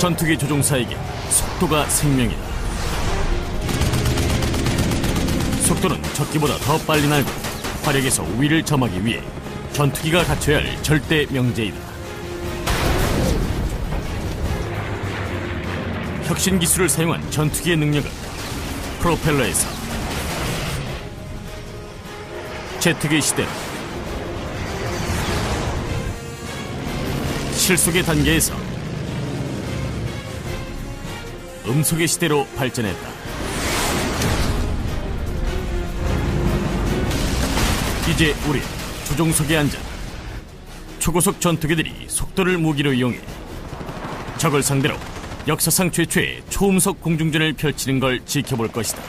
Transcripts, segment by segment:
전투기 조종사에게 속도가 생명이다. 속도는 적기보다 더 빨리 날고 화력에서 우위를 점하기 위해 전투기가 갖춰야 할 절대 명제이다. 혁신 기술을 사용한 전투기의 능력은 프로펠러에서 제트기 시대로 실속의 단계에서 음속의 시대로 발전했다. 이제 우리 조종석에 앉아 초고속 전투기들이 속도를 무기로 이용해 적을 상대로 역사상 최초의 초음속 공중전을 펼치는 걸 지켜볼 것이다.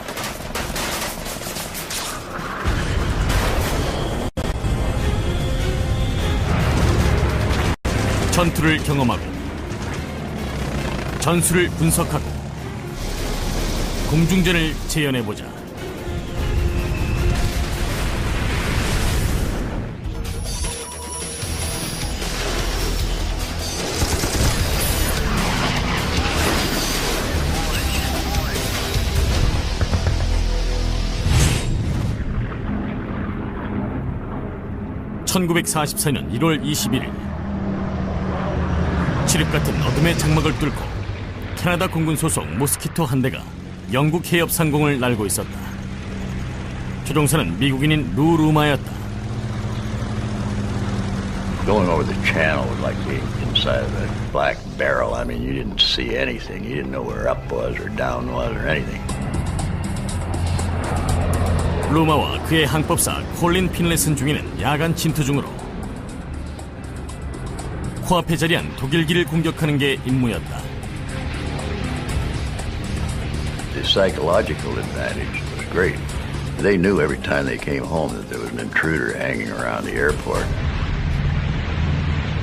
전투를 경험하고 전술을 분석하고 공중전을 재현해보자. (1944년 1월 21일) 칠흑같은 어둠의 장막을 뚫고 캐나다 공군 소속 모스키토 한 대가 영국 해협 상공을 날고 있었다. 조종사는 미국인인 루 루마였다. Going over the channel was like being inside of a black barrel. I mean, you didn't see anything. You didn't know where up was or down was or anything. 루마와 그의 항법사 콜린 핀렛은 중에는 야간 침투 중으로 코앞에 자리한 독일기를 공격하는 게 임무였다. The psychological advantage was great. They knew every time they came home that there was an intruder hanging around the airport.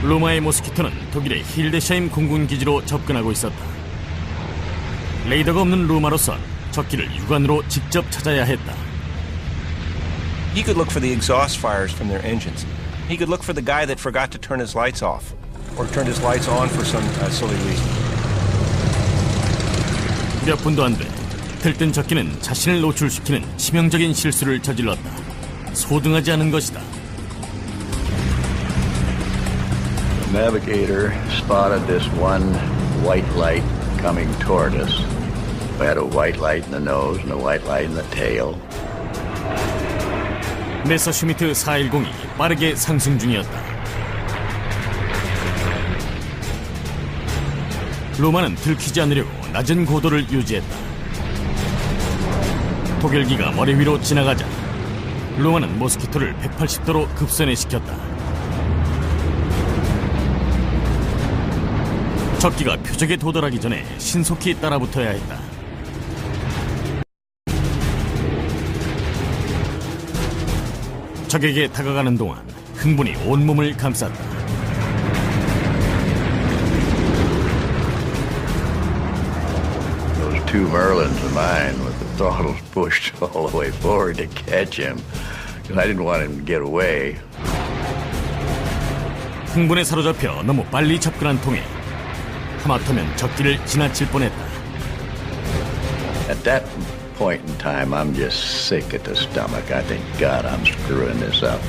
루마의 모스키토는 독일의 힐데샤임 공군 기지로 접근하고 있었다. 레이더가 없는 루마로선 적기를 육안으로 직접 찾아야 했다. He could look for the exhaust fires from their engines. He could look for the guy that forgot to turn his lights off or turned his lights on for some silly reason. 몇 분도 안 돼 들뜬 적기는 자신을 노출시키는 치명적인 실수를 저질렀다. 소등하지 않은 것이다. The navigator spotted this one white light coming toward us. We had a white light in the nose and a white light in the tail. 메서슈미트 410이 빠르게 상승 중이었다. 루마는 들키지 않으려고 낮은 고도를 유지했다. 독일기가 머리 위로 지나가자 루마는 모스키토를 180도로 급선회시켰다. 적기가 표적에 도달하기 전에 신속히 따라붙어야 했다. 적에게 다가가는 동안 흥분이 온몸을 감쌌다. Those two Merlins of mine with the throttles pushed all the way forward to catch him because I didn't want him to get away. 흥분에 사로잡혀 너무 빨리 접근한 통에 하마터면 적기를 지나칠 뻔했다. At that point in time, I'm just sick at the stomach. I think, God, I'm screwing this up.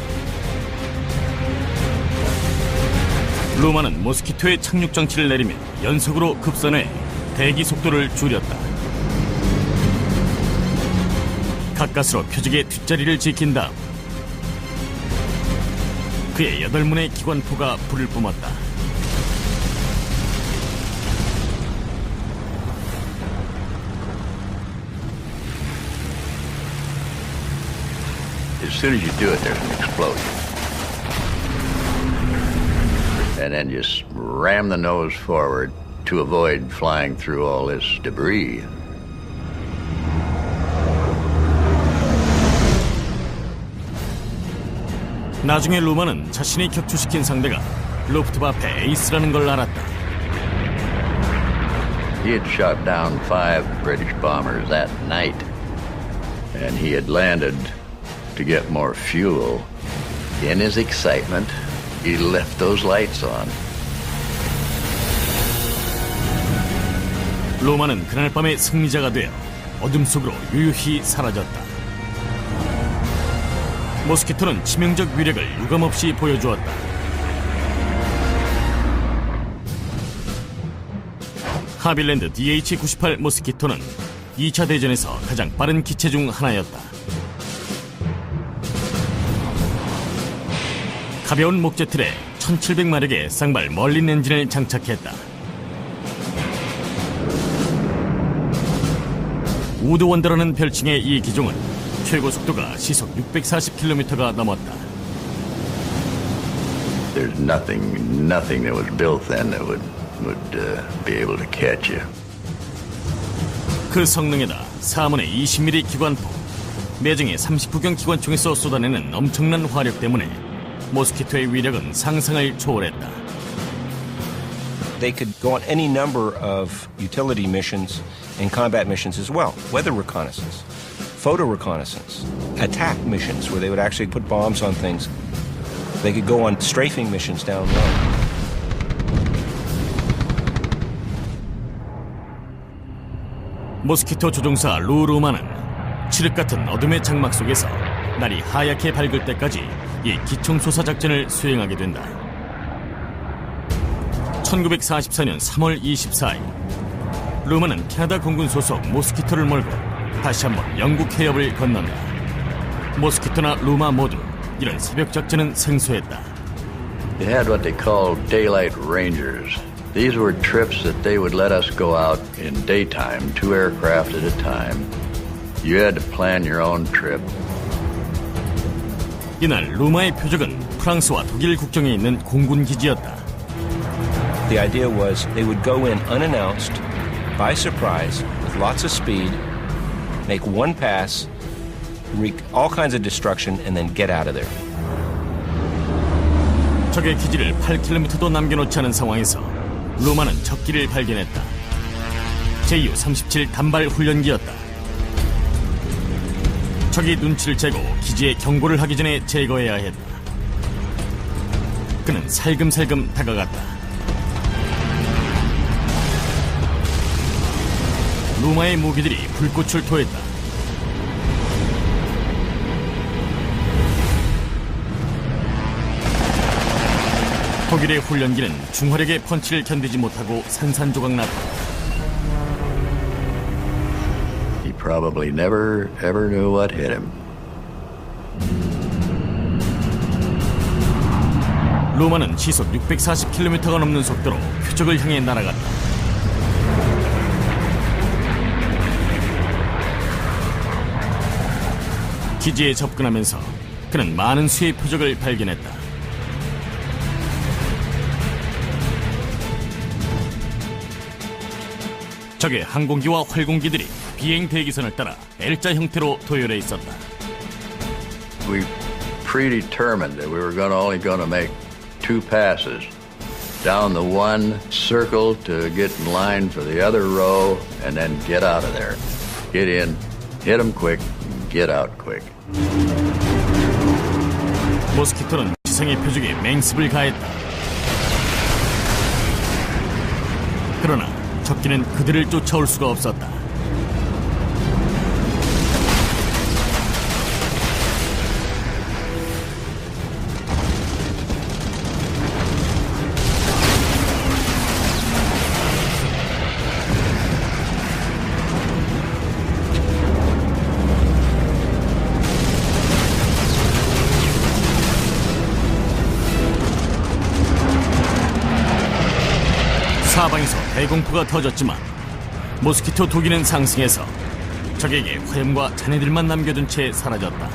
루마는 모스키토의 착륙 장치를 내리며 연속으로 급선해 대기 속도를 줄였다. 가까스로 표적의 뒷자리를 지킨 다음 그의 8문의 기관포가 불을 뿜었다. As soon as you do it, there's an explosion. And then just ram the nose forward to avoid flying through all this debris. 나중에 루마는 자신이 격추시킨 상대가 루프트와페 에이스라는 걸 알았다. He had shot down 5 British bombers that night. And he had landed to get more fuel. In his excitement, he left those lights on. 로마는 그날 밤의 승리자가 되어 어둠 속으로 유유히 사라졌다. 모스키토는 치명적 위력을 유감없이 보여주었다. 하빌랜드 DH-98 모스키토는 2차 대전에서 가장 빠른 기체 중 하나였다. 가벼운 목재틀에 1700마력의 쌍발 멀린 엔진을 장착했다. 우드 원더라는 별칭의 이 기종은 최고 속도가 시속 640km가 넘었다. There's nothing that was built then that would be able to catch you. 그 성능에다 4문의 20mm 기관포, 매정의 39경 기관총에서 쏟아내는 엄청난 화력 때문에 모스키토의 위력은 상상을 초월했다. They could go on any number of utility missions and combat missions as well. Weather reconnaissance, photo reconnaissance, attack missions where they would actually put bombs on things. They could go on strafing missions down low. 모스키토 조종사 루 루마는 칠흑 같은 어둠의 장막 속에서 날이 하얗게 밝을 때까지 이 기총소사 작전을 수행하게 된다. 1944년 3월 24일 루마는 캐나다 공군 소속 모스키토를 몰고 다시 한번 영국 해협을 건넌다. 모스키토나 루마 모두 이런 새벽 작전은 생소했다. They had what they called daylight rangers. These were trips that they would let us go out in daytime, 2 aircraft at a time. You had to plan your own trip. 이날 루마의 표적은 프랑스와 독일 국경에 있는 공군 기지였다. The idea was they would go in unannounced, by surprise, with lots of speed, make one pass, wreak all kinds of destruction, and then get out of there. 적의 기지를 8km도 남겨놓지 않은 상황에서 루마는 적기를 발견했다. JU-37 단발 훈련기였다. 적이 눈치를 채고 기지에 경고를 하기 전에 제거해야 했다. 그는 살금살금 다가갔다. 루마의 무기들이 불꽃을 토했다. 독일의 훈련기는 중화력의 펀치를 견디지 못하고 산산조각 났다. He probably never ever knew what hit him. 루마는 시속 640km가 넘는 속도로 표적을 향해 날아갔다. 기지에 접근하면서 그는 많은 수의 표적을 발견했다. 적의 항공기와 활공기들이 비행 대기선을 따라 L자 형태로 도열해 있었다. We predetermined that we were only going to make 2 passes. Down the one, circle to get in line for the other row, and then get out of there. Get in, hit them quick, get out quick. 모스키토는 지상의 표적에 맹습을 가했다. 그러나 적기는 그들을 쫓아올 수가 없었다. 사방에서 대공포가 터졌지만 모스키토 두기는 상승해서 적에게 화염과 잔해들만 남겨둔 채 사라졌다.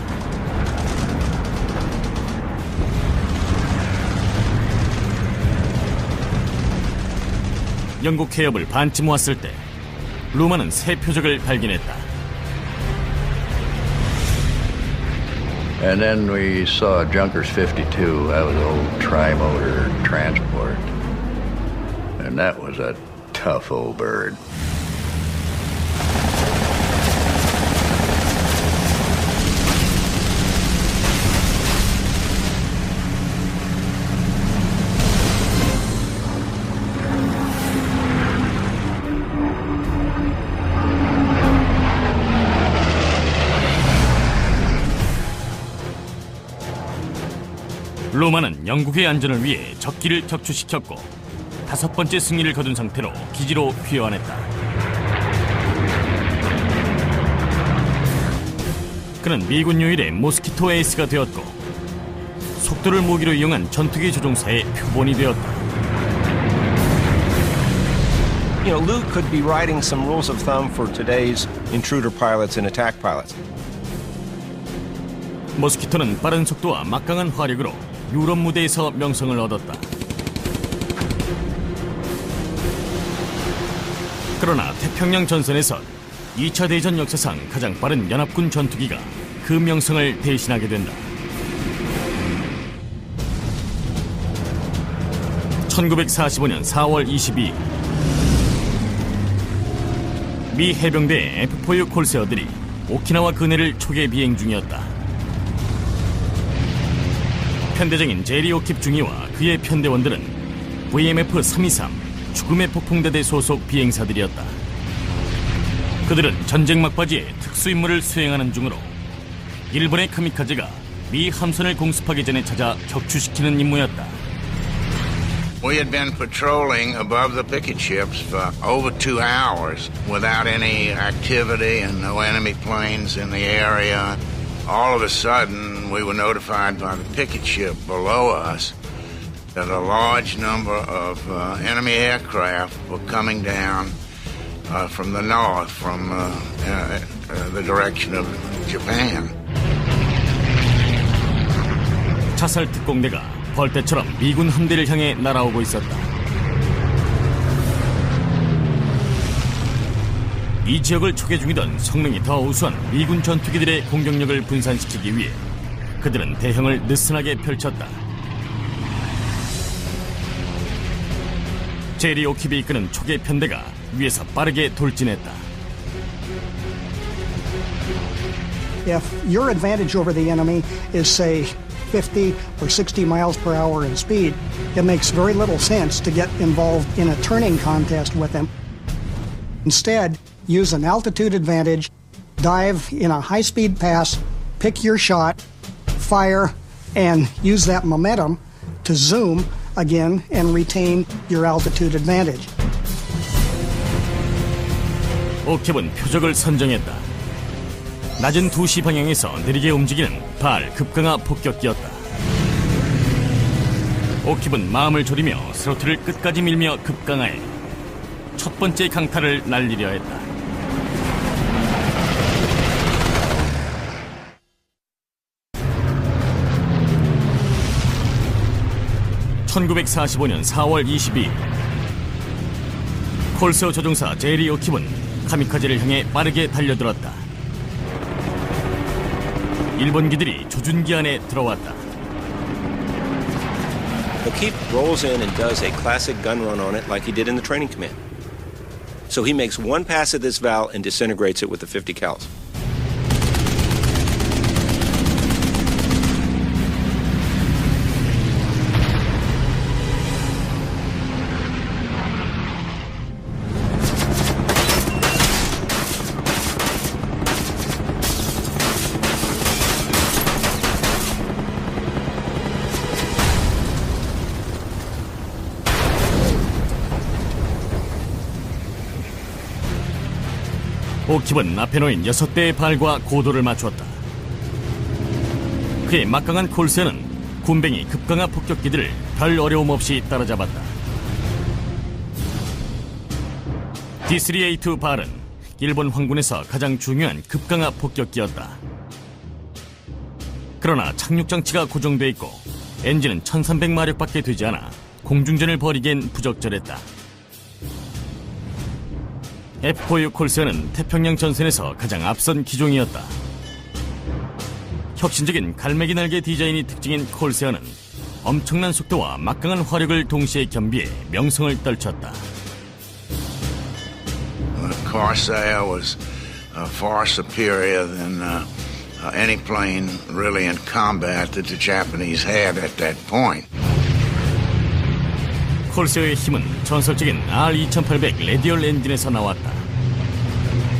영국 해협을 반쯤 왔을 때 루마는 새 표적을 발견했다. And then we saw Junkers 52. That was an old tri-motor transport. And that was a tough old bird. 트루만은 영국의 안전을 위해 적기를 격추시켰고 5번째 승리를 거둔 상태로 기지로 귀환했다. 그는 미군 유일의 모스키토 에이스가 되었고 속도를 무기로 이용한 전투기 조종사의 표본이 되었다. You know, Luke could be writing some rules of thumb for today's intruder pilots and attack pilots. 모스키토는 빠른 속도와 막강한 화력으로 유럽 무대에서 명성을 얻었다. 그러나 태평양 전선에선 2차 대전 역사상 가장 빠른 연합군 전투기가 그 명성을 대신하게 된다. 1945년 4월 22일 미 해병대 F-4U 콜세어들이 오키나와 근해를 초계 비행 중이었다. 편대장인 제리 오킵 중위와 그의 편대원들은 VMF-323 죽음의 폭풍대대 소속 비행사들이었다. 그들은 전쟁 막바지에 특수임무를 수행하는 중으로 일본의 카미카제가 미 함선을 공습하기 전에 찾아 격추시키는 임무였다. We had been patrolling above the picket ships for over 2 hours without any activity and no enemy planes in the area. All of a sudden, we were notified by the picket ship below us that a large number of enemy aircraft were coming down from the north, from the direction of Japan. 자살 특공대가 벌떼처럼 미군 함대를 향해 날아오고 있었다. 이 지역을 초계 중이던 성능이 더 우수한 미군 전투기들의 공격력을 분산시키기 위해 그들은 대형을 느슨하게 펼쳤다. 제리 오킵이 이끄는 초계 편대가 위에서 빠르게 돌진했다. If your advantage over the enemy is, say, 50 or 60 miles per hour in speed, it makes very little sense to get involved in a turning contest with them. Instead, use an altitude advantage, dive in a high-speed pass, pick your shot, fire, and use that momentum to zoom again and retain your altitude advantage. 오킵은 표적을 선정했다. 낮은 2시 방향에서 느리게 움직이는 발 급강하 폭격기였다. 오킵은 마음을 졸이며 스로틀을 끝까지 밀며 급강하에 첫 번째 강타를 날리려 했다. (1945년 4월 22일) 콜세어 조종사 제리 오킵은 카미카제를 향해 빠르게 달려들었다. 일본기들이 조준기 안에 들어왔다. O'Keefe rolls in and does a classic gun run on it like he did in the training command. So he makes one pass at this valve and disintegrates it with the 50 cals. 오킵은 앞에 놓인 6대의 발과 고도를 맞추었다. 그의 막강한 콜세어는 군뱅이 급강하 폭격기들을 별 어려움 없이 따라잡았다. D3A2 발은 일본 황군에서 가장 중요한 급강하 폭격기였다. 그러나 착륙장치가 고정돼 있고 엔진은 1300마력밖에 되지 않아 공중전을 벌이기엔 부적절했다. F-4U 콜세어는 태평양 전선에서 가장 앞선 기종이었다. 혁신적인 갈매기 날개 디자인이 특징인 콜세어는 엄청난 속도와 막강한 화력을 동시에 겸비해 명성을 떨쳤다. Corsair was far superior than any plane really in combat that the Japanese had at that point. 콜세어의 힘은 전설적인 R2800 레디얼 엔진에서 나왔다.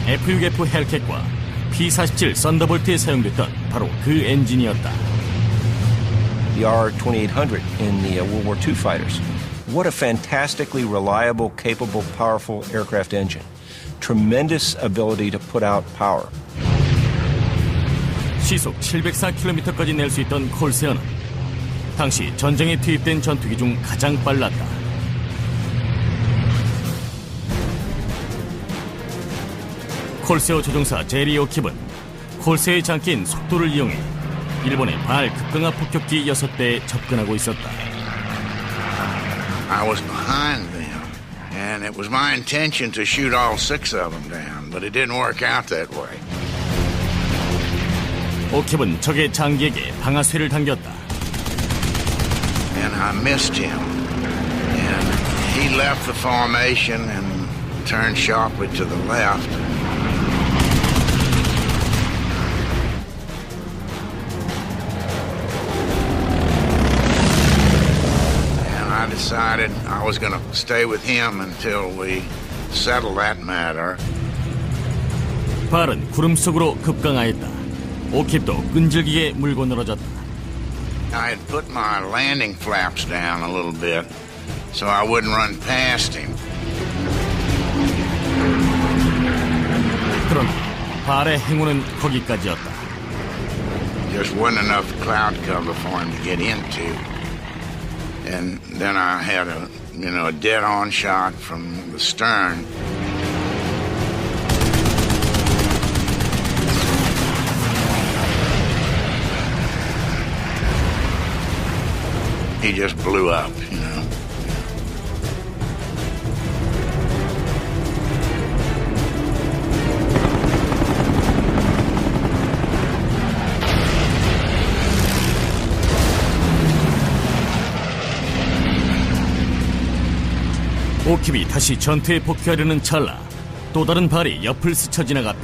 F-6F 헬캣과 P-47 썬더볼트에 사용됐던 바로 그 엔진이었다. the R-2800 in the World War II fighters. What a fantastically reliable, capable, powerful aircraft engine. Tremendous ability to put out power. 시속 704km까지 낼 수 있던 콜세어는 당시 전쟁에 투입된 전투기 중 가장 빨랐다. 콜세어 조종사 제리 오킵은 콜세어의 장기인 속도를 이용해 일본의 발 급강하 폭격기 6대에 접근하고 있었다. I was behind them, and it was my intention to shoot all 6 of them down, but it didn't work out that way. 오킵은 적의 장기에게 방아쇠를 당겼다. And I missed him, and he left the formation and turned sharply to the left. I decided I was going to stay with him until we settled that matter. 발은 구름 속으로 급강하였다. 오킵도 끈질기게 물고 늘어졌다. I had put my landing flaps down a little bit so I wouldn't run past him. 그러나 발의 행운은 거기까지였다. Just wasn't enough cloud cover for him to get into. And then I had a dead-on shot from the stern. He just blew up, you know. 오킵이 다시 전투에 복귀하려는 찰나 또 다른 발이 옆을 스쳐 지나갔다.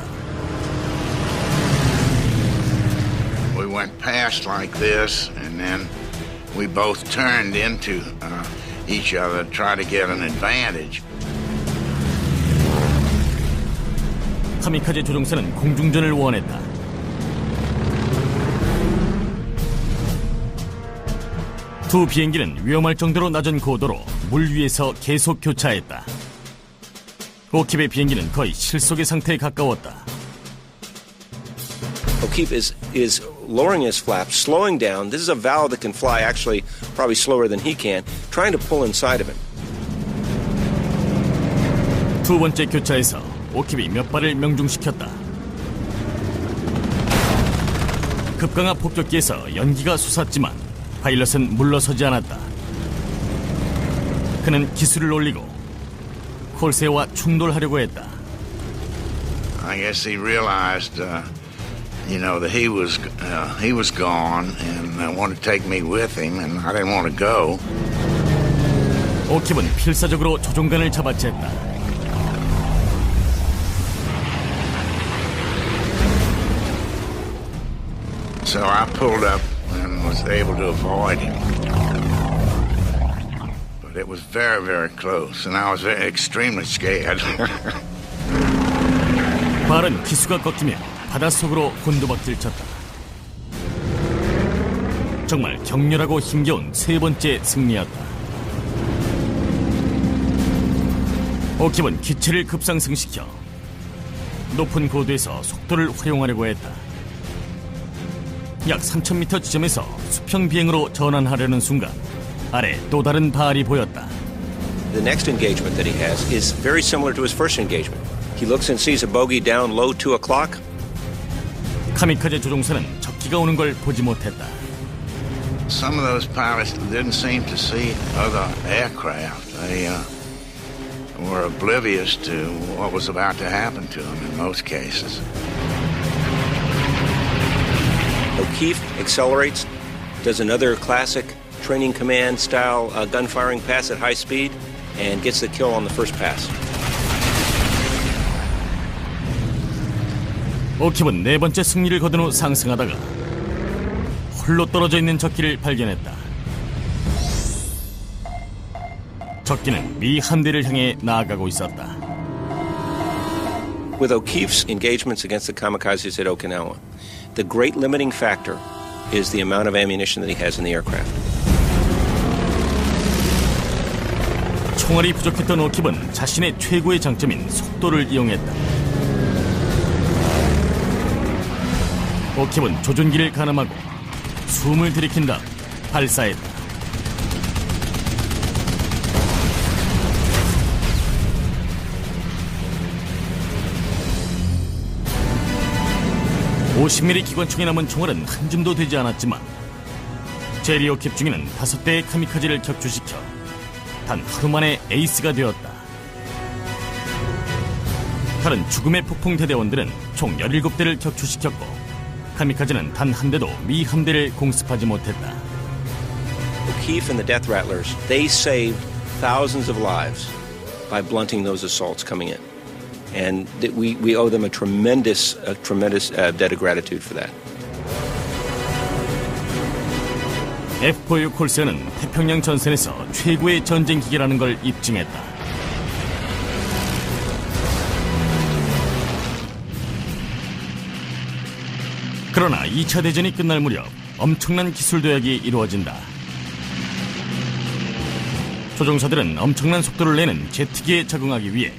We went past like this, and then we both turned into each other to try to get an advantage. 카미카제 조종사는 공중전을 원했다. 두 비행기는 위험할 정도로 낮은 고도로 물 위에서 계속 교차했다. 오킵의 비행기는 거의 실속의 상태에 가까웠다. O'Keefe is lowering his flaps, slowing down. This is a valve that can fly actually probably slower than he can, trying to pull inside of him. 두 번째 교차에서 오킵이 몇 발을 명중시켰다. 급강하 폭격기에서 연기가 솟았지만 파일럿은 물러서지 않았다. 그는 기술을 올리고 콜세어와 충돌하려고 했다. I guess he realized, that he was gone and wanted to take me with him, and I didn't want to go. 오킵은 필사적으로 조종관을 잡아챘다. So I pulled up and was able to avoid him. But it was very, very close, and I was extremely scared. 발은 기수가 꺾이며 바닷속으로 곤두박질 쳤다. 정말 격렬하고 힘겨운 세 번째 승리였다. 오킵은 기체를 급상승시켜 높은 고도에서 속도를 활용하려고 했다. 약 3,000m 지점에서 수평 비행으로 전환하려는 순간 아래 또 다른 발이 보였다. The next engagement that he has is very similar to his first engagement. He looks and sees a bogey down low 2 o'clock. 카미카제 조종사는 적기가 오는 걸 보지 못했다. Some of those pilots didn't seem to see other aircraft. They were oblivious to what was about to happen to them in most cases. O'Keefe accelerates, does another classic training command style gunfiring pass at high speed, and gets the kill on the first pass. 오킵은 네 번째 승리를 거둔 후 상승하다가 홀로 떨어져 있는 적기를 발견했다. 적기는 미 함대를 향해 나아가고 있었다. With O'Keefe's engagements against the kamikazes at Okinawa, the great limiting factor is the amount of ammunition that he has in the aircraft. 총알이 부족했던 오킵은 자신의 최고의 장점인 속도를 이용했다. 오킵은 조준기를 가늠하고 숨을 들이킨 다음 발사했다. (50mm) 기관총이 남은 총알은 한 줌도 되지 않았지만 제리 오킵 중위는 5대의 카미카제를 격추시켜 단 하루 만에 에이스가 되었다. 다른 죽음의 폭풍 대대원들은 총 17대를 격추시켰고 카미카제는 단 한 대도 미 함대를 공습하지 못했다. O'Keefe and the Death Rattlers, they saved thousands of lives by blunting those assaults coming in. And we owe them a tremendous debt of gratitude for that. F-4U 콜세어는 태평양 전선에서 최고의 전쟁 기계라는 걸 입증했다. 그러나 2차 대전이 끝날 무렵 엄청난 기술 도약이 이루어진다. 조종사들은 엄청난 속도를 내는 제트기에 적응하기 위해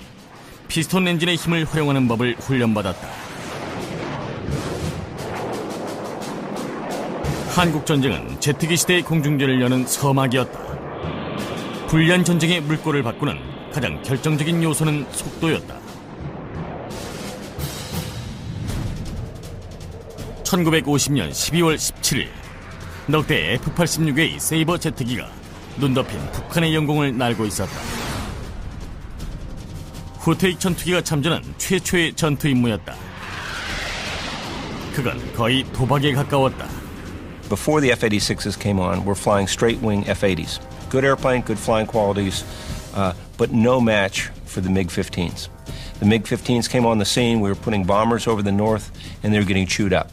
피스톤 엔진의 힘을 활용하는 법을 훈련받았다. 한국전쟁은 제트기 시대의 공중전을 여는 서막이었다. 불리한 전쟁의 물꼬를 바꾸는 가장 결정적인 요소는 속도였다. 1950년 12월 17일 넉 대의 F-86A 세이버 제트기가 눈 덮인 북한의 영공을 날고 있었다. 후테익 전투기가 참전한 최초의 전투 임무였다. 그건 거의 도박에 가까웠다. Before the F-86s came on, we're flying straight-wing F-80s. Good airplane, good flying qualities, but no match for the MiG-15s. The MiG-15s came on the scene, we were putting bombers over the north, and they were getting chewed up.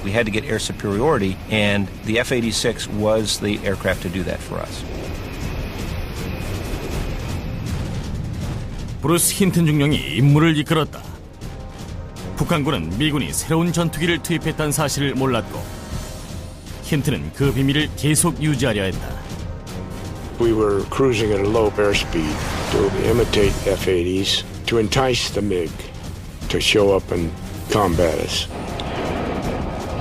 We had to get air superiority, and the F-86 was the aircraft to do that for us. 브루스 힌튼 중령이 임무를 이끌었다. 북한군은 미군이 새로운 전투기를 투입했다는 사실을 몰랐고 힌트는 그 비밀을 계속 유지하려 했다. We were cruising at a low airspeed to imitate F-80s to entice the MiG to show up and combat us.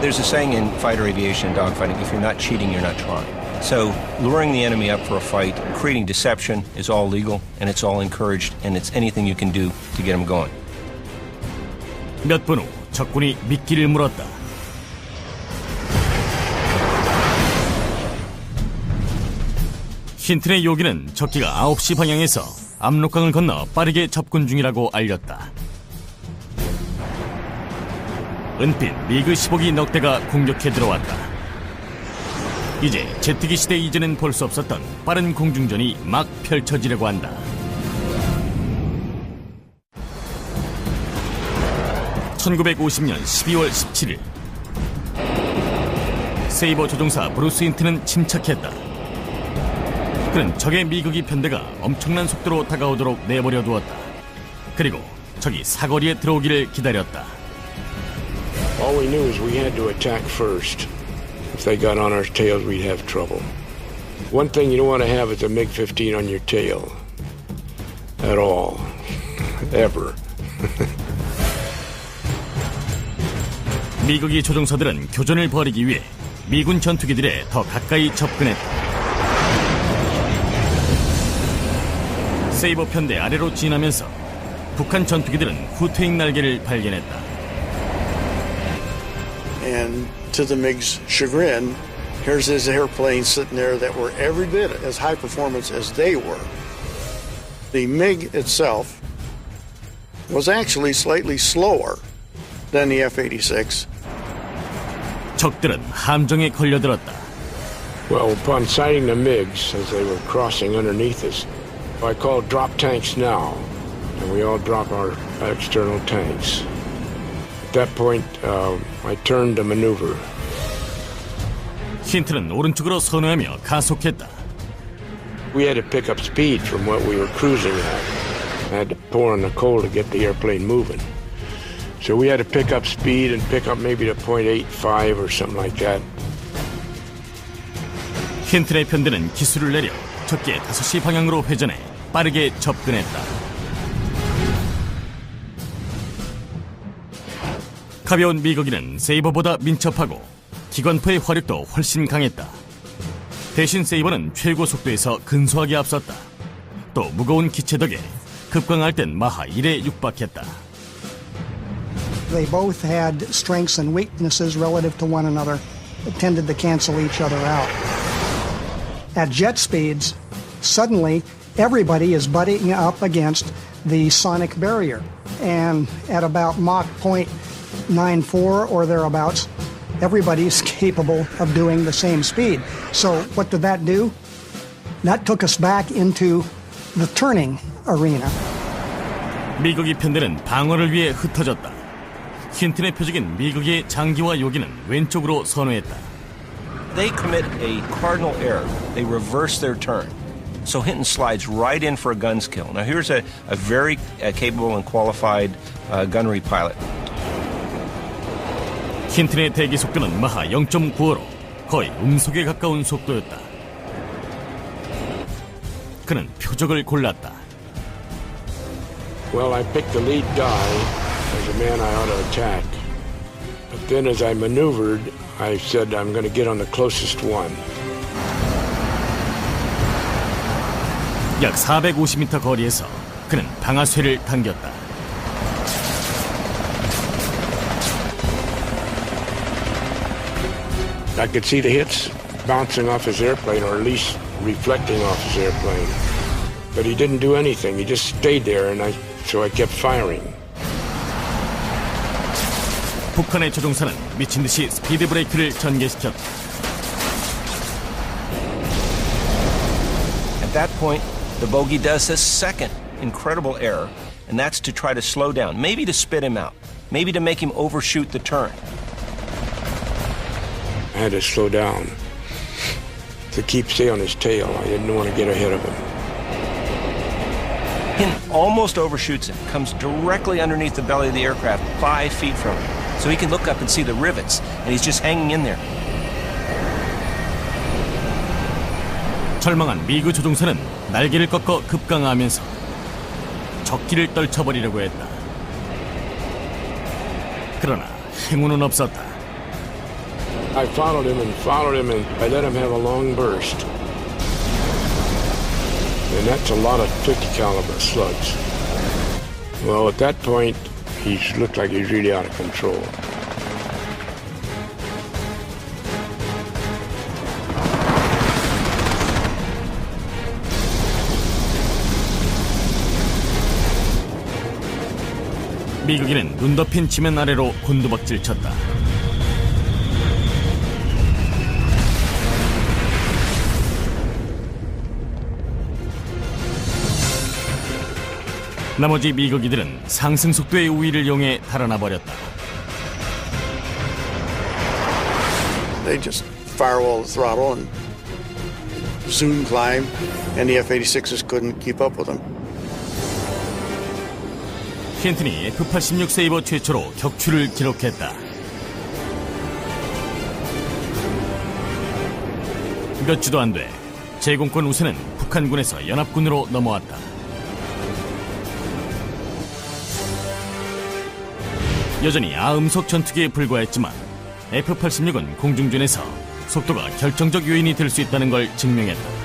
There's a saying in fighter aviation and dogfighting, if you're not cheating, you're not trying. So luring the enemy up for a fight, creating deception is all legal and it's all encouraged and it's anything you can do to get them going. 몇 분 후 적군이 미끼를 물었다. 힌튼의 요기는 적기가 9시 방향에서 압록강을 건너 빠르게 접근 중이라고 알렸다. 은빛 미그 15기 넉 대가 공격해 들어왔다. 이제 제트기 시대 이전엔 볼 수 없었던 빠른 공중전이 막 펼쳐지려고 한다. (1950년 12월 17일) 세이버 조종사 브루스 힌튼은 침착했다. 그는 적의 미국이 편대가 엄청난 속도로 다가오도록 내버려 두었다. 그리고 적이 사거리에 들어오기를 기다렸다. All we knew is we had to attack first. If they got on our tails, we'd have trouble. One thing you don't want to have is a MiG-15 on your tail. At all. Ever. 미국의 조종사들은 교전을 벌이기 위해 미군 전투기들에 더 가까이 접근했다. 세이버 편대 아래로 진하면서 북한 전투기들은 후퇴익 날개를 발견했다. And to the MiG's chagrin, here's his airplanes sitting there that were every bit as high performance as they were. The MiG itself was actually slightly slower than the F-86. 적들은 함정에 걸려들었다. Well, upon sighting the MiGs as they were crossing underneath us, I called drop tanks now, and we all dropped our external tanks. At that point, I turned to maneuver. 힌트는 오른쪽으로 선회하며 가속했다. We had to pick up speed from what we were cruising at. I had to pour on the coal to get the airplane moving. So we had to pick up speed and pick up maybe to .85 or something like that. 켄튼의 편대는 기술을 내려 적기의 5시 방향으로 회전해 빠르게 접근했다. 가벼운 미거기는 세이버보다 민첩하고 기관포의 화력도 훨씬 강했다. 대신 세이버는 최고 속도에서 근소하게 앞섰다. 또 무거운 기체 덕에 급강할 땐 마하 1에 육박했다. They both had strengths and weaknesses relative to one another that tended to cancel each other out. At jet speeds, suddenly everybody is butting up against the sonic barrier. And at about Mach 0.94 or thereabouts, everybody's capable of doing the same speed. So what did that do? That took us back into the turning arena. 미국이 편대는 방어를 위해 흩어졌다. 켄튼의 표적인 미국의 장기와 요기는 왼쪽으로 선회했다. They commit a cardinal error. They reverse their turn. So Hinton slides right in for a guns kill. Now here's a very capable and qualified gunnery pilot. 켄튼의 대기 속도는 마하 0.95로 거의 음속에 가까운 속도였다. 그는 표적을 골랐다. Well, I picked the lead guy as a man I ought to attack. But then as I maneuvered, I said I'm going to get on the closest one. 약 450m 거리에서 그는 방아쇠를 당겼다. I could see the hits bouncing off his airplane, or at least reflecting off his airplane. But he didn't do anything. He just stayed there, so I kept firing. 북한의 조종사는 미친 듯이 스피드 브레이크를 전개시켰다. At that point, the bogey does a second incredible error, and that's to try to slow down, maybe to spit him out, maybe to make him overshoot the turn. I had to slow down to stay on his tail. I didn't want to get ahead of him. Hinton almost overshoots him, comes directly underneath the belly of the aircraft, 5 feet from him. So he can look up and see the rivets, and he's just hanging in there. 절망한 미그 조종사는 날개를 꺾어 급강하면서 적기를 떨쳐버리려고 했다. 그러나 행운은 없었다. I followed him and I let him have a long burst. And that's a lot of 50 caliber slugs. Well, at that point, he looked like he's really out of control. 미국인은 눈 덮인 지면 아래로 곤두박질 쳤다. 나머지 미국이들은 상승 속도의 우위를 이용해 달아나 버렸다. They just firewall the throttle and zoom climb, and the F-86s couldn't keep up with them. 켄튼이 F-86 세이버 최초로 격추를 기록했다. 몇 주도 안 돼 제공권 우세는 북한군에서 연합군으로 넘어왔다. 여전히 아음속 전투기에 불과했지만 F-86은 공중전에서 속도가 결정적 요인이 될 수 있다는 걸 증명했다.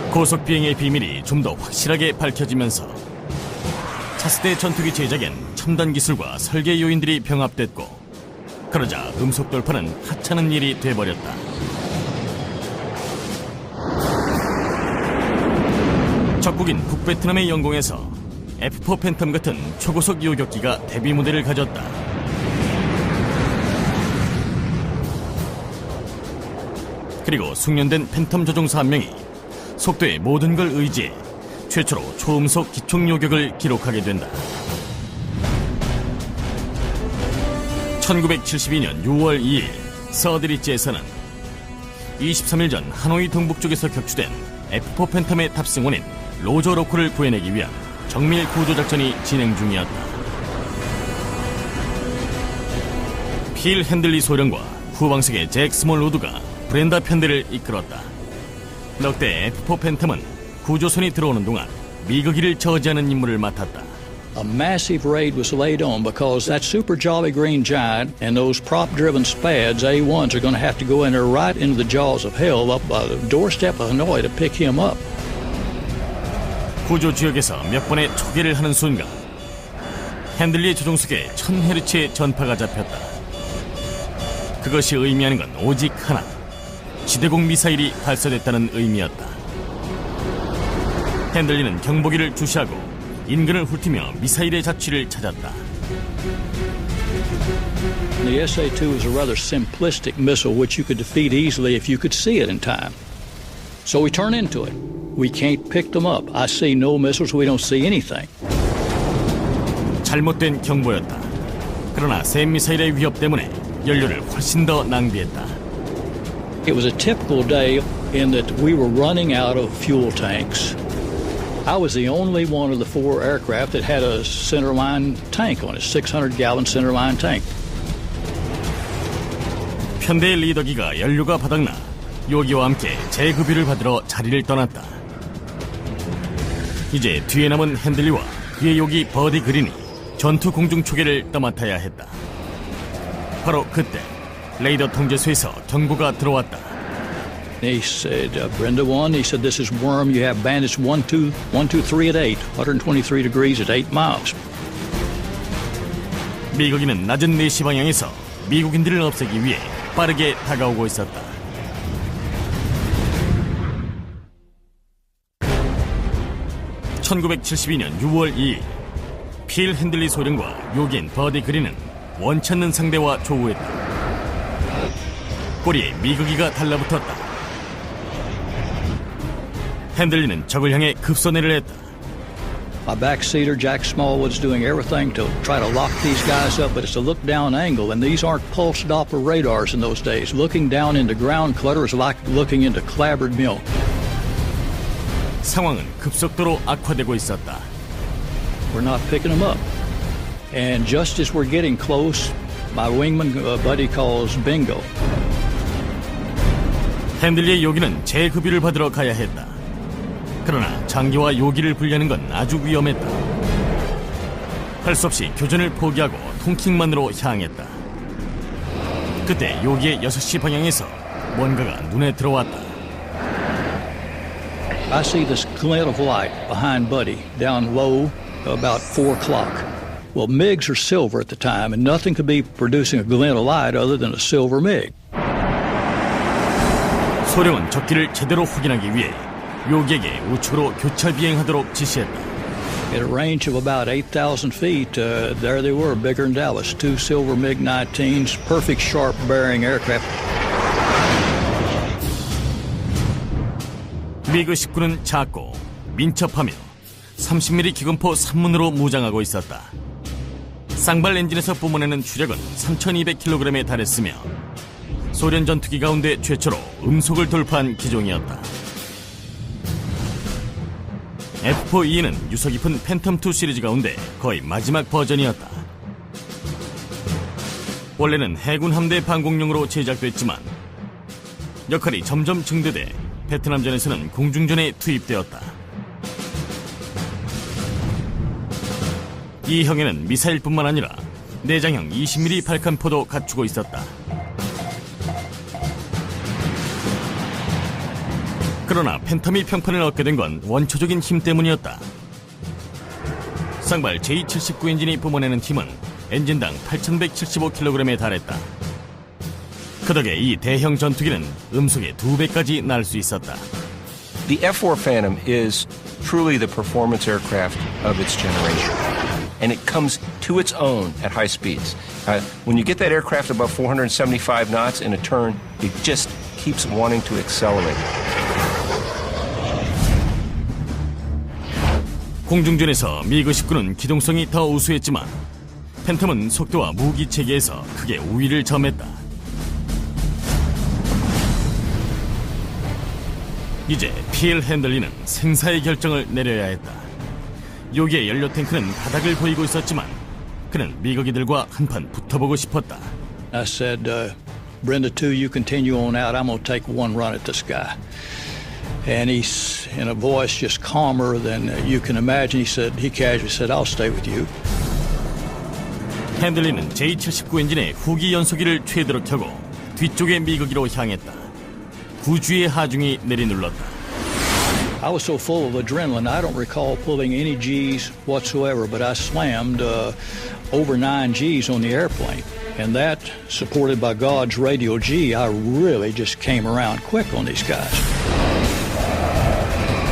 고속비행의 비밀이 좀 더 확실하게 밝혀지면서 차세대 전투기 제작엔 첨단 기술과 설계 요인들이 병합됐고, 그러자 음속 돌파는 하찮은 일이 돼버렸다. 적국인 북베트남의 영공에서 F-4 팬텀 같은 초고속 요격기가 대비 무대를 가졌다. 그리고 숙련된 팬텀 조종사 한 명이 속도의 모든 걸 의지해 최초로 초음속 기총 요격을 기록하게 된다. 1972년 6월 2일 서드리치에서는 23일 전 하노이 동북쪽에서 격추된 F-4 팬텀의 탑승원인 로저 로코를 구해내기 위한 정밀 구조작전이 진행 중이었다. 필 핸들리 소령과 후방석의 잭 스몰 우드가 브렌다 편대를 이끌었다. 넉 대의 F-4 팬텀은 구조선이 들어오는 동안 미거기를 저지하는 임무를 맡았다. A massive raid was laid on because that super Jolly Green Giant and those prop-driven Spads, A1s, are going to have to go in there right into the jaws of hell up by the doorstep of Hanoi to pick him up. 구조 지역에서 몇 번의 초계를 하는 순간 핸들리의 조종석에 1000헤르츠의 전파가 잡혔다. 그것이 의미하는 건 오직 하나, 지대공 미사일이 발사됐다는 의미였다. 핸들리는 경보기를 주시하고 인근을 훑으며 미사일의 자취를 찾았다. The SA-2 is a rather simplistic missile which you could defeat easily if you could see it in time. So we turn into it. We can't pick them up. I see no missiles, we don't see anything. 잘못된 경보였다. 그러나 샘 미사일의 위협 때문에 연료를 훨씬 더 낭비했다. It was a typical day in that we were running out of fuel tanks. I was the only one of the 4 aircraft that had a centerline tank on it, 600-gallon centerline tank. 편대의 리더기가 연료가 바닥나 요기와 함께 재급유를 받으러 자리를 떠났다. 이제 뒤에 남은 핸들리와 그의 요기 버디 그린이 전투 공중 초계를 떠맡아야 했다. 바로 그때 레이더 통제소에서 경고가 들어왔다. He said, Brenda 1, he said, this is Worm. You have bandits 1, 2, 3 at 8, 123 degrees at 8 miles. 미국인은 낮은 4시 방향에서 미국인들을 없애기 위해 빠르게 다가오고 있었다. (1972년 6월 2일) 필 핸들리 소령과 요기인 버디 그린은 원치 않는 상대와 조우했다. 꼬리에 미거기가 달라붙었다. 핸들리는 적을 향해 급선회를 했다. My backseater, Jack Smallwood's doing everything to try to lock these guys up, but it's a look-down angle, and these aren't pulse Doppler radars in those days. Looking down into ground clutter is like looking into clabbered milk. 상황은 급속도로 악화되고 있었다. We're not picking them up. And just as we're getting close, my wingman buddy calls bingo. 핸들리의 요기는 재급유를 받으러 가야 했다. 그러나 장기와 요기를 분리하는 건 아주 위험했다. 할 수 없이 교전을 포기하고 통킹만으로 향했다. 그때 요기의 6시 방향에서 뭔가가 눈에 들어왔다. I see this glint of light behind Buddy, down low, about 4 o'clock. Well, MiGs are silver at the time, and nothing could be producing a glint of light other than a silver MiG. 소령은 적기를 제대로 확인하기 위해 요기에게 우측으로 교차 비행하도록 지시했다. At a range of about 8,000 feet, there they were, bigger than Dallas. 2 silver MiG-19s, perfect sharp bearing aircraft. 미그 19는 작고 민첩하며 30mm 기관포 3문으로 무장하고 있었다. 쌍발 엔진에서 뿜어내는 추력은 3,200kg에 달했으며 소련 전투기 가운데 최초로 음속을 돌파한 기종이었다. F-4E는 유서 깊은 팬텀2 시리즈 가운데 거의 마지막 버전이었다. 원래는 해군 함대 방공용으로 제작됐지만 역할이 점점 증대돼 베트남전에서는 공중전에 투입되었다. 이 형에는 미사일뿐만 아니라 내장형 20mm 발칸포도 갖추고 있었다. 그러나 팬텀이 평판을 얻게 된 건 원초적인 힘 때문이었다. 쌍발 J79 엔진이 뿜어내는 힘은 엔진당 8,175kg에 달했다. 그 덕에 이 대형 전투기는 음속의 2배까지 날 수 있었다. The F-4 Phantom is truly the performance aircraft of its generation. And it comes to its own at high speeds. When you get that aircraft above 475 knots in a turn, it just keeps wanting to accelerate. 공중전에서 미그 19는 기동성이 더 우수했지만 팬텀은 속도와 무기 체계에서 크게 우위를 점했다. 이제 필 핸들리는 생사의 결정을 내려야 했다. 요기의 연료 탱크는 바닥을 보이고 있었지만 그는 미거기들과 한판 붙어보고 싶었다. I said, Brenda 2, you continue on out. I'm going to take one run at this guy. And he's, in a voice just calmer than you can imagine, he casually said, I'll stay with you. 핸들리는 J-79 엔진의 후기 연소기를 최대로 켜고 뒤쪽의 미거기로 향했다. 구주의 하중이 내리눌렀다. I was so full of adrenaline, I don't recall pulling any G's whatsoever, but I slammed over 9 G's on the airplane. And that, supported by God's radio G, I really just came around quick on these guys.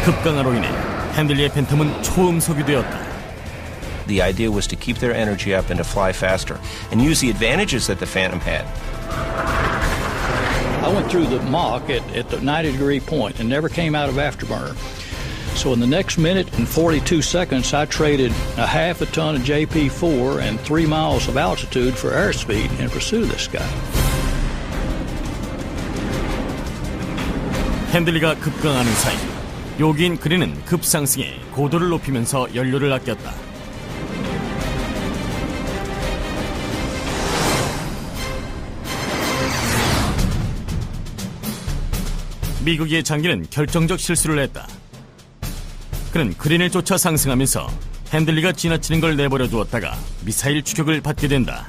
급강하로 인해 핸들리의 팬텀은 초음속이 되었다. The idea was to keep their energy up and to fly faster and use the advantages that the Phantom had. I went through the Mach at the 90-degree point and never came out of afterburner. So in the next minute and 42 seconds, I traded a half a ton of JP4 and 3 miles of altitude for airspeed in pursuit of this guy. 핸들리가 급강하는 사이 요기인 그린은 급상승해 고도를 높이면서 연료를 아꼈다. 미국의 장기는 결정적 실수를 했다. 그는 그린을 쫓아 상승하면서 핸들리가 지나치는 걸 내버려 두었다가 미사일 추격을 받게 된다.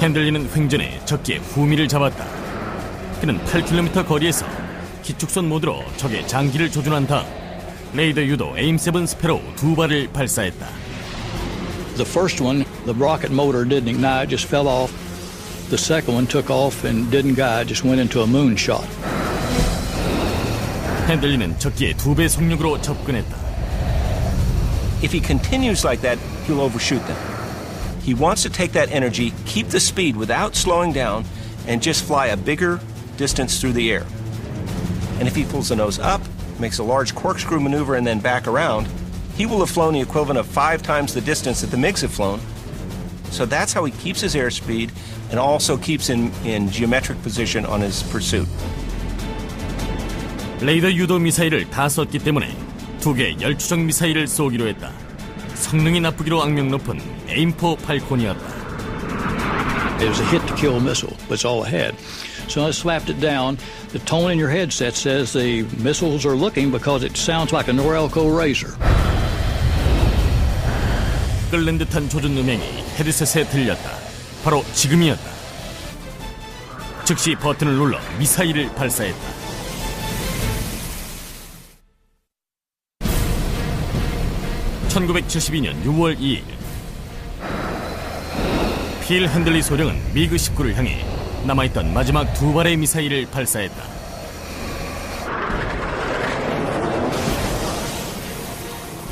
핸들리는 횡전해 적기의 후미를 잡았다. 그는 8km 거리에서 기축선 모드로 적의 장기를 조준한 다음 레이더 유도 에임7 스패로우 2발을 발사했다. The first one, the rocket motor didn't ignite, just fell off. The second one took off and didn't guide, just went into a moonshot. 핸들리는 적기의 2배 속력으로 접근했다. If he continues like that, he'll overshoot them. He wants to take that energy, keep the speed without slowing down, and just fly a bigger distance through the air. And if he pulls the nose up, makes a large corkscrew maneuver and then back around, he will have flown the equivalent of 5 times the distance that the MiGs have flown. So that's how he keeps his airspeed and also keeps in geometric position on his pursuit. 레이더 유도 미사일을 다 썼기 때문에 2개의 열추적 미사일을 쏘기로 했다. 성능이 나쁘기로 악명 높은 에임4 팔콘이었다. It was a hit-to-kill missile. That's all it had. So I slapped it down. The tone in your headset says the missiles are looking because it sounds like a Norelco Razor. 끓는 듯한 조준 음향이 헤드셋에 들렸다. 바로 지금이었다. 즉시 버튼을 눌러 미사일을 발사했다. (1972년 6월 2일) 필 핸들리 소령은 미그 19를 향해 남아있던 마지막 2발의 미사일을 발사했다.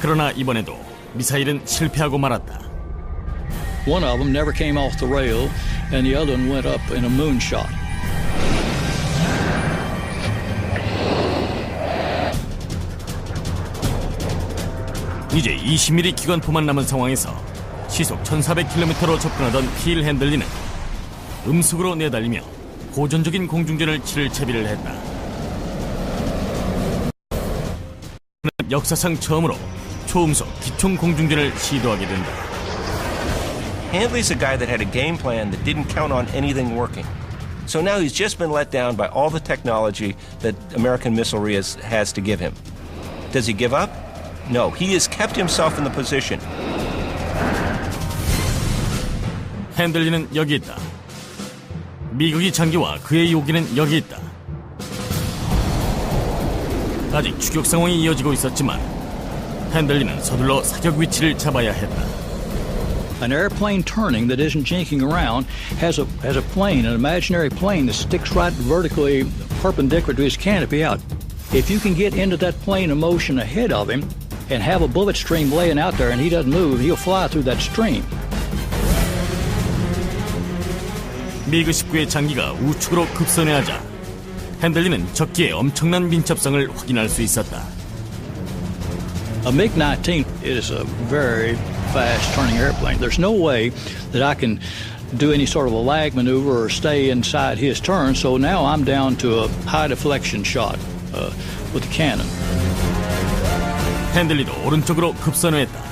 그러나 이번에도 미사일은 실패하고 말았다. One of them never came off the rail, and the other one went up in a moonshot. 이제 20mm 기관포만 남은 상황에서 시속 1400km로 접근하던 필 핸들리는 음속으로 내달리며 고전적인 공중전을 치를 채비를 했다. 그는 역사상 처음으로 초음속 기총 공중전을 시도하게 된다. Handley's a guy that had a game plan that didn't count on anything working. So now he's just been let down by all the technology that American missilery has to give him. Does he give up? No, he has kept himself in the position. 핸들리는 여기 있다. 미국의 장기와 그의 요기는 여기 있다. 아직 추격 상황이 이어지고 있었지만 핸들리는 서둘러 사격 위치를 잡아야 했다. An airplane turning that isn't jinking around has a plane, an imaginary plane that sticks right vertically perpendicular to his canopy out. If you can get into that plane of motion ahead of him and have a bullet stream laying out there and he doesn't move, he'll fly through that stream. 미그 19의 장기가 우측으로 급선회하자 핸들리는 적기의 엄청난 민첩성을 확인할 수 있었다. A MiG-19 is a very fast turning airplane. There's no way that I can do any sort of a lag maneuver or stay inside his turn, so now I'm down to a high deflection shot with the cannon. 핸들리도 오른쪽으로 급선회했다.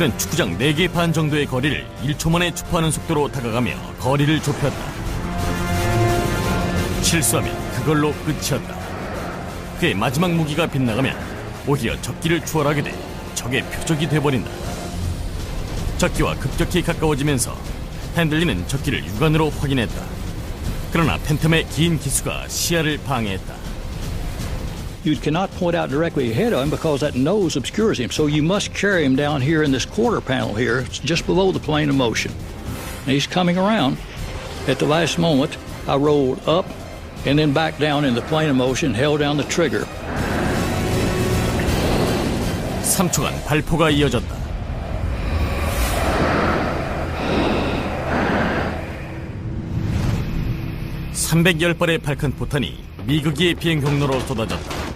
그는 축구장 4개 반 정도의 거리를 1초 만에 주파하는 속도로 다가가며 거리를 좁혔다. 실수하면 그걸로 끝이었다. 그의 마지막 무기가 빗나가면 오히려 적기를 추월하게 돼 적의 표적이 돼버린다. 적기와 급격히 가까워지면서 핸들리는 적기를 육안으로 확인했다. 그러나 팬텀의 긴 기수가 시야를 방해했다. You cannot point out directly ahead of him because that nose obscures him. So you must carry him down here in this quarter panel here, it's just below the plane of motion. And he's coming around. At the last moment, I rolled up and then back down in the plane of motion, held down the trigger. 3초간 발포가 이어졌다. (310발의) 발칸 포탄이 미극기의 비행 경로로 쏟아졌다.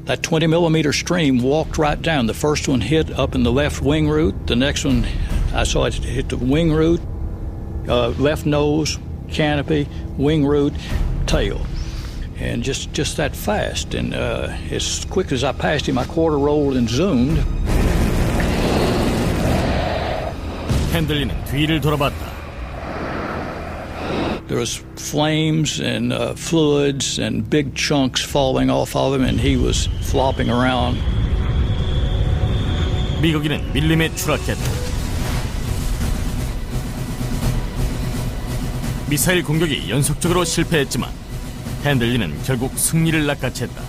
That 20-millimeter stream walked right down. The first one hit up in the left wing root. The next one, I saw it hit the wing root, left nose, canopy, wing root, tail. And just that fast. And as quick as I passed him, I quarter rolled and zoomed. 핸들리는 뒤를 돌아봤다. There was flames and fluids and big chunks falling off of him, and he was flopping around. 미국인은 밀림에 추락했다. 미사일 공격이 연속적으로 실패했지만 핸들리는 결국 승리를 낚아챘다.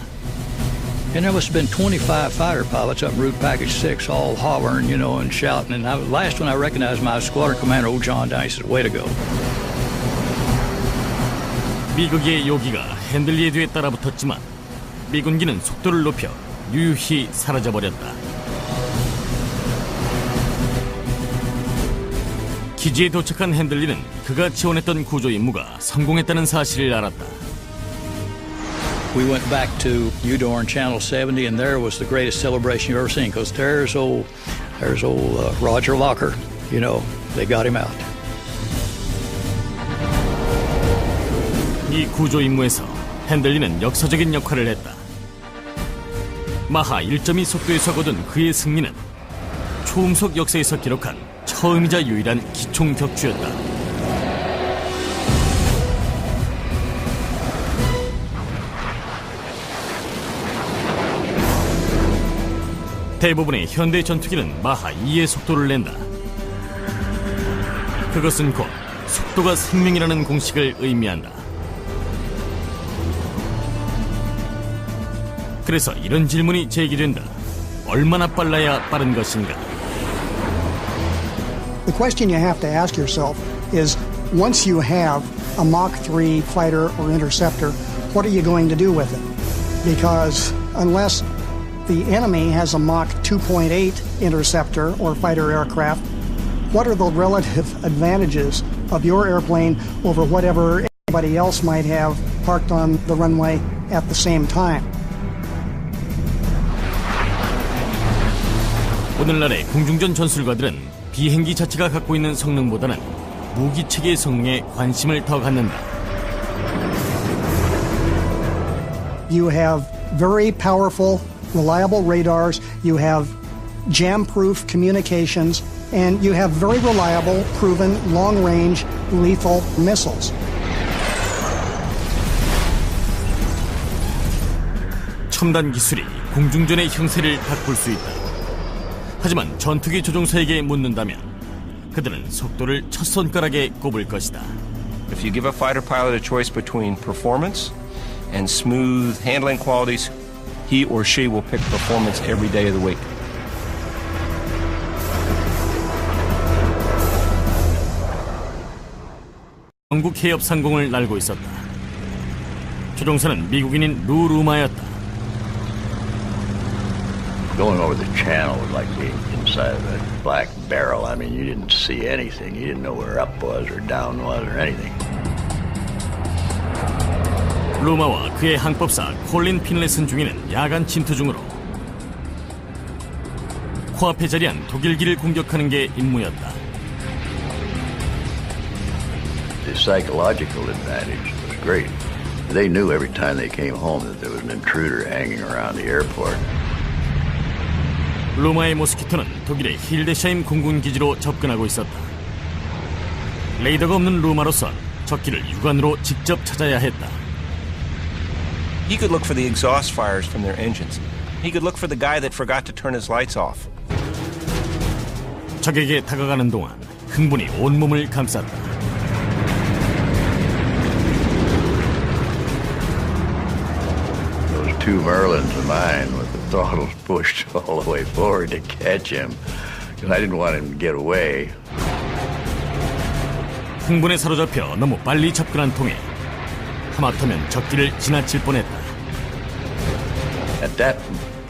And there must have been 25 fighter pilots up Route Package 6 all hollering, you know, and shouting. And last one I recognized my squadron commander, old John Downey, said, way to go. 미국의 요기가 핸들리의 뒤에 따라붙었지만 미군기는 속도를 높여 유유히 사라져버렸다. 기지에 도착한 핸들리는 그가 지원했던 구조 임무가 성공했다는 사실을 알았다. We went back to Udorn Channel 70, and there was the greatest celebration you've ever seen, because there's old Roger Locker. You know, they got him out. 이 구조 임무에서 핸들리는 역사적인 역할을 했다. 마하 1.2 속도에서 거둔 그의 승리는 초음속 역사에서 기록한 처음이자 유일한 기총 격추였다. 대부분의 현대 전투기는 마하 2의 속도를 낸다. 그것은 곧 속도가 생명이라는 공식을 의미한다. 그래서 이런 질문이 제기된다. 얼마나 빨라야 빠른 것인가? The question you have to ask yourself is, once you have a Mach 3 fighter or interceptor, what are you going to do with it? Because unless the enemy has a Mach 2.8 interceptor or fighter aircraft, what are the relative advantages of your airplane over whatever anybody else might have parked on the runway at the same time? 오늘날의 공중전 전술가들은 비행기 자체가 갖고 있는 성능보다는 무기체계의 성능에 관심을 더 갖는다. You have very powerful, reliable radars, you have jam-proof communications, and you have very reliable, proven, long-range, lethal missiles. 첨단 기술이 공중전의 형세를 바꿀 수 있다. 하지만 전투기 조종사에게 묻는다면 그들은 속도를 첫 손가락에 꼽을 것이다. If you give a fighter pilot a choice between performance and smooth handling qualities, he or she will pick performance every day of the week. 영국 해협 상공을 날고 있었다. 조종사는 미국인인 루 루마였다. Going over the channel was like being inside of a black barrel. I mean, you didn't see anything. You didn't know where up was or down was or anything. 루마와 그의 항법사 콜린 핀렛슨 중위는 야간 침투 중으로 코앞에 자리한 독일기를 공격하는 게 임무였다. The psychological advantage was great. They knew every time they came home that there was an intruder hanging around the airport. 루마의 모스키토는 독일의 힐데샤임 공군 기지로 접근하고 있었다. 레이더가 없는 루마로선 적기를 육안으로 직접 찾아야 했다. He could look for the exhaust fires from their engines. He could look for the guy that forgot to turn his lights off. 적에게 다가가는 동안 흥분이 온몸을 감쌌다. Those two Merlins of mine with the throttles pushed all the way forward to catch him, because I didn't want him to get away. 흥분에 사로잡혀 너무 빨리 접근한 통에 하마터면 적기를 지나칠 뻔했다. At that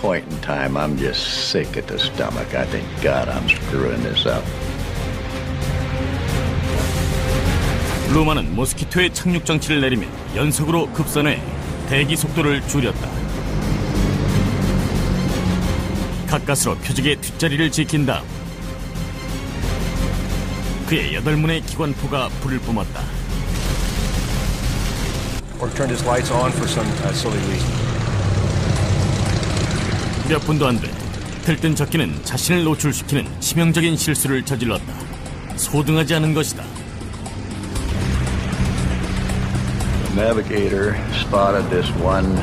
point in time, I'm just sick at the stomach. I think, God, I'm screwing this up. 루마는 모스키토의 착륙 장치를 내리며 연속으로 급선해 대기 속도를 줄였다. 가까스로 표적의 뒷자리를 지킨 다음 그의 8문의 기관포가 불을 뿜었다. Or turned his lights on for some silly reason. 몇 분도 안 돼 들뜬 적기는 자신을 노출시키는 치명적인 실수를 저질렀다. 소등하지 않은 것이다. The navigator spotted this one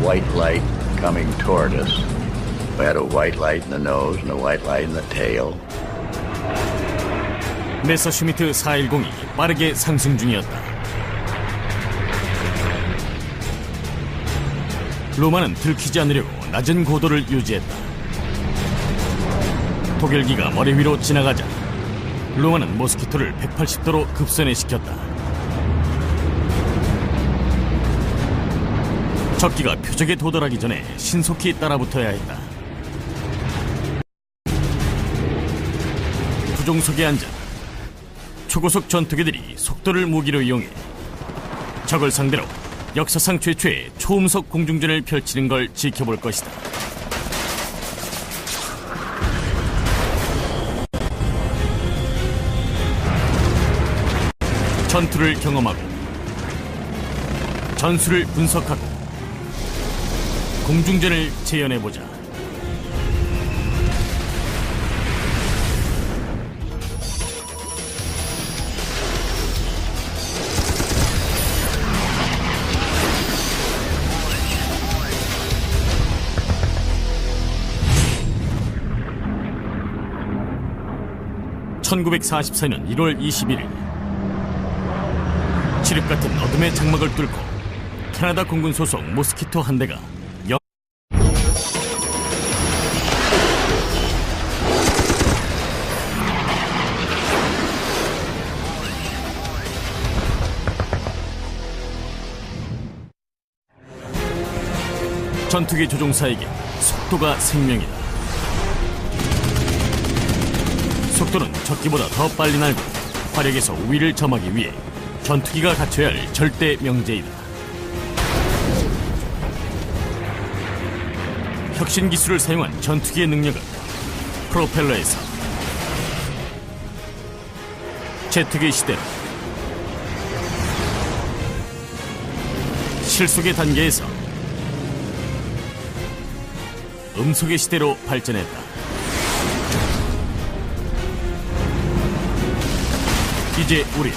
white light coming toward us. We had a white light in the nose and a white light in the tail. 메서슈미트 410이 빠르게 상승 중이었다. 루마는 들키지 않으려고 낮은 고도를 유지했다. 독일기가 머리 위로 지나가자 루마는 모스키토를 180도로 급선회시켰다. 적기가 표적에 도달하기 전에 신속히 따라붙어야 했다. 부종석에 앉아 초고속 전투기들이 속도를 무기로 이용해 적을 상대로 역사상 최초의 초음속 공중전을 펼치는 걸 지켜볼 것이다. 전투를 경험하고 전술을 분석하고 공중전을 재현해보자. (1944년 1월 21일) 칠흑 같은 어둠의 장막을 뚫고 캐나다 공군 소속 모스키토 한 대가 전투기 조종사에게 속도가 생명이다. 속도는 적기보다 더 빨리 날고 화력에서 우위를 점하기 위해 전투기가 갖춰야 할 절대 명제이다. 혁신 기술을 사용한 전투기의 능력은 프로펠러에서 제트기 시대로 실속의 단계에서 음속의 시대로 발전했다. 이제 우리